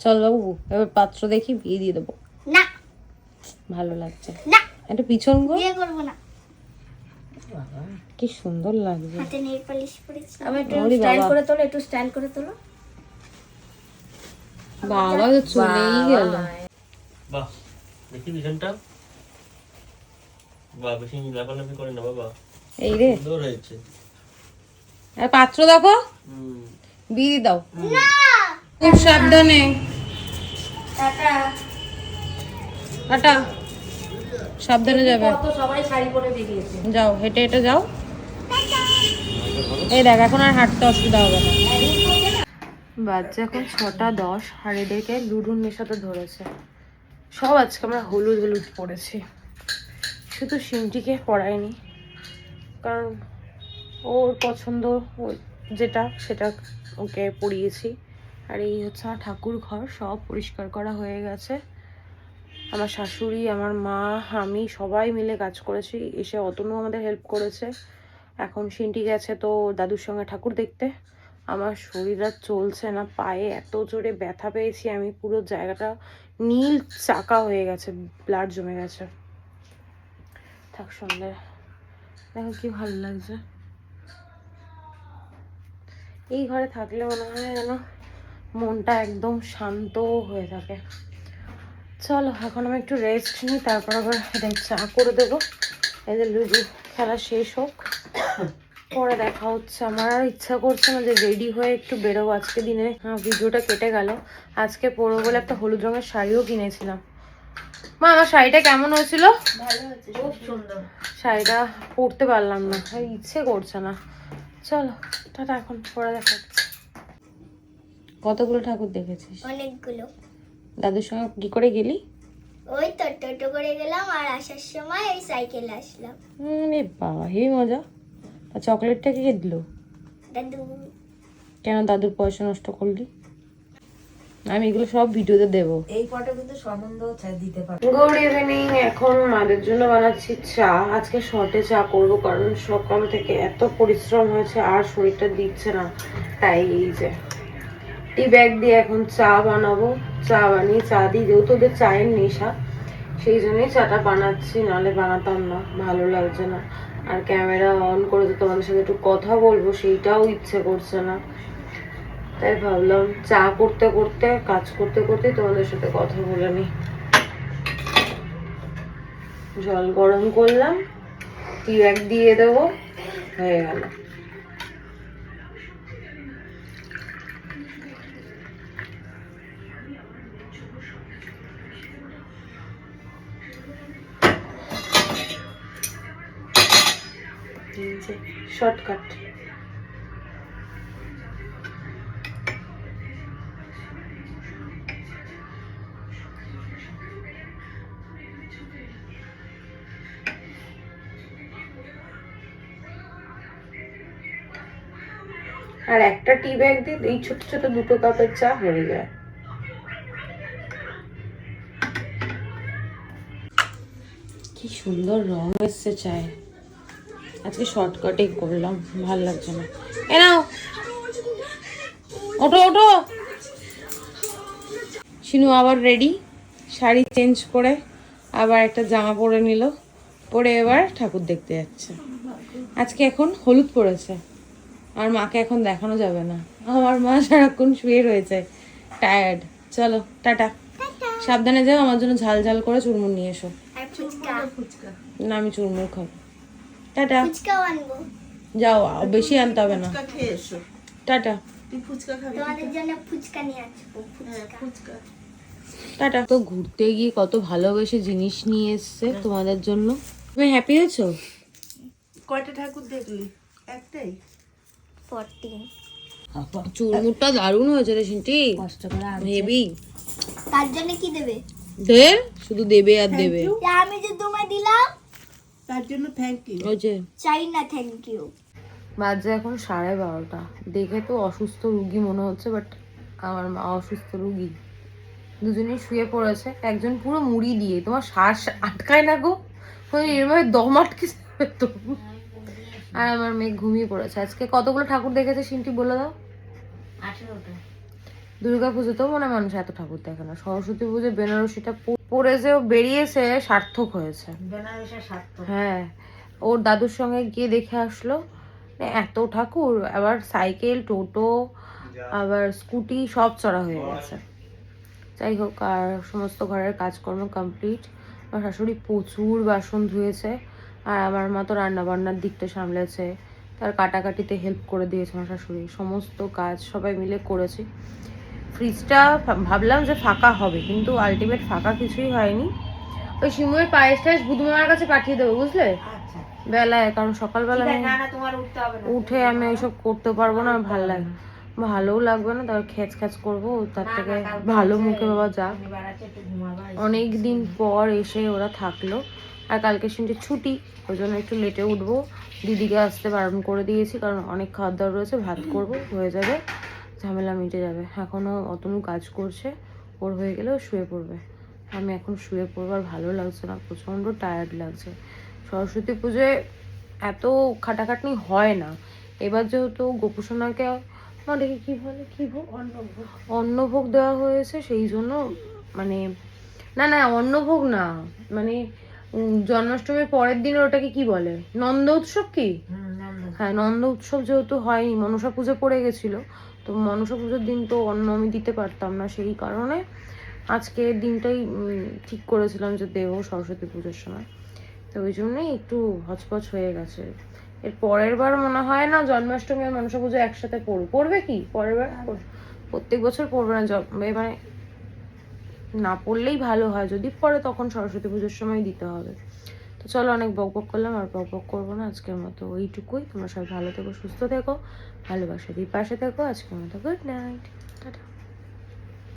চল বাবু, এবার পাত্র দেখি বিয়ে দিয়ে দেবো। না ভালো লাগছে না, একটা পিছন গো। বিয়ে করবো না। কি সুন্দর লাগছে। হাতে নেল পালিশ পরেছি। আমি একটু ওরে স্টাইল বাবা। করে তোলো, একটু স্টাইল করে তোলো। বাবা তো চলেই গেল। বাহ, দেখি পিছনটা। বাহ, বেশি লাফালাফি করে না বাবা, এই রে, সুন্দর হয়েছে। আর পাত্র দেখো, হুম। বিয়ে দিয়ে দাও। খুব সাবধানে। টাটা। টাটা, সাবধানে যাবে। কত সবাই শাড়ি পরে বেরিয়েছে। যাও, হেঁটে হেঁটে যাও। এই দেখ, এখন আর হাঁটতে অসুবিধা হবে না। বাচ্চা এখন 6:10, আর এদেরকে লুডুর নেশাতে ধরেছে। সব আজকে আমরা হলুদ হলুদ পড়েছি, শুধু সিমটিকে পড়াইনি, কারণ ওর পছন্দ যেটা সেটা ওকে পড়িয়েছি। আর এই হচ্ছে আমার ঠাকুর ঘর, সব পরিষ্কার করা হয়ে গেছে। আমার শাশুড়ি, আমার মা, আমি সবাই মিলে কাজ করেছি। এসে অতনু আমাদের হেল্প করেছে। এখন সিনটি গেছে তো দাদুর সঙ্গে ঠাকুর দেখতে। আমার শরীর আর চলছে না, পায়ে এত জোরে ব্যথা পেয়েছি আমি, পুরো জায়গাটা নীল চাকা হয়ে গেছে, ব্লাড জমে গেছে। থাক, সন্ধ্যে দেখো কি ভালো লাগছে। এই ঘরে থাকলে মনে হয় যেন মনটা একদম শান্ত হয়ে থাকে। চলো এখন আমি একটু রেস্ট নিই, তারপর আবার এদের চা করে দেবো। এদের লুডু খেলা শেষ হোক, পরে দেখা হচ্ছে। আমার আর ইচ্ছা করছে না যে রেডি হয়ে একটু বেরোবো আজকে দিনে। ভিডিওটা কেটে গেল। আজকে পরবো বলে একটা হলুদ রঙের শাড়িও কিনেছিলাম। মা, আমার শাড়িটা কেমন হয়েছিল? ভালো হচ্ছে, খুব সুন্দর। শাড়িটা পরতে পারলাম না, আর ইচ্ছে করছে না। চলো টাটা, এখন পরে দেখা হচ্ছে। কতগুলো ঠাকুর দেখেছিস? অনেকগুলো। দাদুর সঙ্গে কি করে গেলি? ওই তো টোটো করে গেলাম, আর আসার সময় এই সাইকেলে আসলাম। রে বাবা, হেবি মজা। আর চকলেটটা কে দিল? দাদু। কেন দাদুর পয়সা নষ্ট করলি? আমি এগুলো সব ভিডিওতে দেবো। এই পটে কিন্তু সম্বন্ধ দিতে পারো। Good evening. এখন মাদের জন্য বানাচ্ছি চা। আজকে শর্টে চা করবো, কারণ সকাল থেকে এত পরিশ্রম হয়েছে আর শরীরটা দিচ্ছে না। তাই এই যে টি ব্যাগ দিয়ে এখন চা বানাবো। চা বানিয়ে চা দিই, যেহেতু ওদের চায়ের নেশা, সেই জন্যই চাটা বানাচ্ছি, নাহলে বানাতাম না, ভালো লাগছে না। আর ক্যামেরা অন করে তো তোমাদের সাথে একটু কথা বলবো, সেইটাও ইচ্ছে করছে না। তাই ভাবলাম চা করতে করতে, কাজ করতে করতে তোমাদের সাথে কথা বলে নি। জল গরম করলাম, টি ব্যাগ দিয়ে দেবো, হয়ে গেল। শর্টকাট। আর একটা টি ব্যাগ দিয়ে এই ছোট ছোট 2 কাপের চা হয়ে যায়। কি সুন্দর রং এসছে চায়ে। আজকে শর্টকাটেই করলাম, ভাল লাগছে না। এ নাও, ওঠো ওঠো। শিনু আবার রেডি, শাড়ি চেঞ্জ করে আবার একটা জামা পরে নিল, পরে এবার ঠাকুর দেখতে যাচ্ছে। আজকে এখন হলুদ পরেছে, আর মাকে এখন দেখানো যাবে না। আমার মা সারাক্ষণ শুয়ে রয়েছে, টায়ার্ড। চলো টাটা, সাবধানে যাও। আমার জন্য ঝাল ঝাল করে চুরমুর নিয়ে এসো। আর ফুচকা। ফুচকা। না, আমি চুরমুর খাবো। টাটা, ফুচকাও আনবো। যাও, বেশি আনতে হবে না। খেয়ে এসো। টাটা তুই ফুচকা খাবি? তোমাদের জন্য ফুচকা নিয়ে আসবো। হ্যাঁ, ফুচকা। ফুচকা। টাটা। তো ঘুরতে গিয়ে কত ভালোবেসে জিনিস নিয়ে এসছে তোমাদের জন্য। তুমি হ্যাপি হয়েছো? কয়টা ঠাকুর দেখলি? একটাই? 14। চুরমুরটা দারুণ হয়েছে রে সিনটি, কষ্ট করে আনছে। হেভি। তার জন্য কি দেবে? দে, শুধু দেবে আর দেবে। যে আমি যে তোমায় দিলাম, তার জন্য থ্যাংক ইউ। ওই যে চাই না থ্যাংক ইউ। বাজে এখন 12:30। দেখে তো অসুস্থ রুগী মনে হচ্ছে, বাট আমার মা অসুস্থ রুগী। দুজনেই শুয়ে পড়েছে, একজন পুরো মুড়ি দিয়ে। তোমার শ্বাস আটকায় না গো, এভাবে দম আটকে যাবে তো। আর আমার মেয়ে ঘুমিয়ে পড়েছে। আজকে কতগুলো ঠাকুর দেখেছে সিনটি বলে দাও? 18টা। দুর্গা পুজোতেও মনে হয় মানুষ এত ঠাকুর দেখে না, সরস্বতী পুজো বেনারসিটা পরে যে ও বেরিয়েছে সার্থক হয়েছে। বেনারসের স্বার্থ। হ্যাঁ, ওর দাদুর সঙ্গে গিয়ে দেখে আসলো, এত ঠাকুর, আবার সাইকেল, টোটো, আবার স্কুটি সব চড়া হয়ে গেছে। যাই হোক, আর সমস্ত ঘরের কাজকর্ম কমপ্লিট। আমার শাশুড়ি প্রচুর বাসন ধুয়েছে, আর আমার মা তো রান্নাবান্নার দিকটা সামলেছে, তার কাটাকাটিতে হেল্প করে দিয়েছে আমার শাশুড়ি, সমস্ত কাজ সবাই মিলে করেছি। ফ্রিজটা ভাবলাম যে ফাঁকা হবে, কিন্তু আলটিমেট ফাঁকা কিছুই হয়নি। ওই শিমুয়ের পায়েস টায়েস বুধমার কাছে পাঠিয়ে দেবো, বুঝলে, আচ্ছা বেলায়, কারণ সকালবেলা ঠিক আছে, না না তোমার উঠতে হবে না। উঠে আমি ওইসব করতে পারবো না, ভালোও লাগবে না, তার খ্যাচ খ্যাচ করবো, তার না, থেকে না, কালকে ভালো হচ্ছে মুখে বাবা যাক। শনিবার আছে, একটু ঘুমাবা। অনেক দিন পর এসে ওরা থাকলো, আর কালকে শুনছি ছুটি, ওই জন্য একটু লেটে উঠবো। দিদিকে আসতে বারণ করে দিয়েছি, কারণ অনেক খাবার দাবার রয়েছে, ভাত করবো, হয়ে যাবে, ঝামেলা মিটে যাবে। এখনও অতনু কাজ করছে, ওর হয়ে গেলেও শুয়ে পড়বে। আমি এখন শুয়ে পড়বো, আর ভালো লাগছে না, প্রচণ্ড টায়ার্ড লাগছে। সরস্বতী পুজোয় এত খাটাখাটনি হয় না, এবার যেহেতু গোপুসোনাকে দেখি কি বলে, কি ভোগ, অন্নভোগ দেওয়া হয়েছে, সেই জন্য মানে, না না অন্নভোগ না, মানে জন্মাষ্টমীর পরের দিন ওটাকে কি বলে, নন্দ উৎসব কি? হ্যাঁ, নন্দ উৎসব যেহেতু হয়নি, মনসা পুজো পড়ে গেছিল, তো মনসা পুজোর দিন তো অন্ন আমি দিতে পারতাম না, সেই কারণে আজকে দিনটাই ঠিক করেছিলাম যে দেবো সরস্বতী পুজোর সময়। তো ওই জন্যই একটু হচপচ হয়ে গেছে। এর পরের বার মনে হয় না জন্মাষ্টমী আর মনসা পুজো একসাথে পড়বে কি পরের বার? প্রত্যেক বছর পড়বে না, মানে না পড়লেই ভালো হয়, যদি পড়ে তখন সরস্বতী পুজোর সময় দিতে হবে। তো চলো, অনেক বক বক করলাম, আর বক বক করবো না, আজকের মতো ওইটুকুই। তোমরা সবাই ভালো থেকো, সুস্থ থেকো, ভালোবাসা দিয়ে পাশে থেকো। আজকের মতো গুড নাইট।